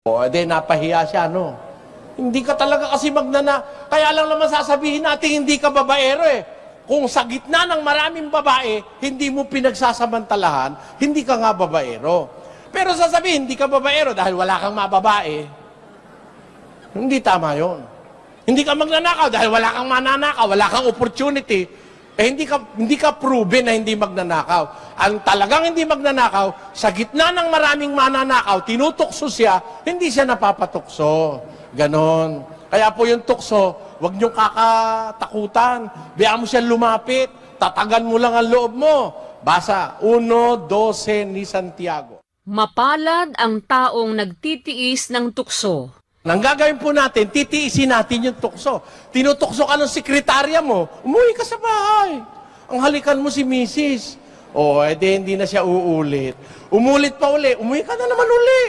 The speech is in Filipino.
O, edi napahiya siya, no? Hindi ka talaga kasi Kaya lang naman sasabihin natin, hindi ka babaero eh. Kung sa gitna ng maraming babae, hindi mo pinagsasamantalahan, hindi ka nga babaero. Pero sasabihin, hindi ka babaero dahil wala kang mababae. Hindi tama yon. Hindi ka magnanakaw dahil wala kang mananakaw, wala kang opportunity. Hindi ka proven na hindi magnanakaw. Ang talagang hindi magnanakaw, sa gitna ng maraming mananakaw, tinutukso siya, hindi siya napapatukso. Ganon. Kaya po yung tukso, huwag niyong kakatakutan. Biyaan mo siya lumapit. Tatagan mo lang ang loob mo. Basa, 1:12 ni Santiago. Mapalad ang taong nagtitiis ng tukso. Nang gagawin po natin, titiisin natin yung tukso. Tinutukso ka ng sekretarya mo, umuwi ka sa bahay. Ang halikan mo si misis. O, edi hindi na siya uulit. Umulit pa uli, umuwi ka na naman uli.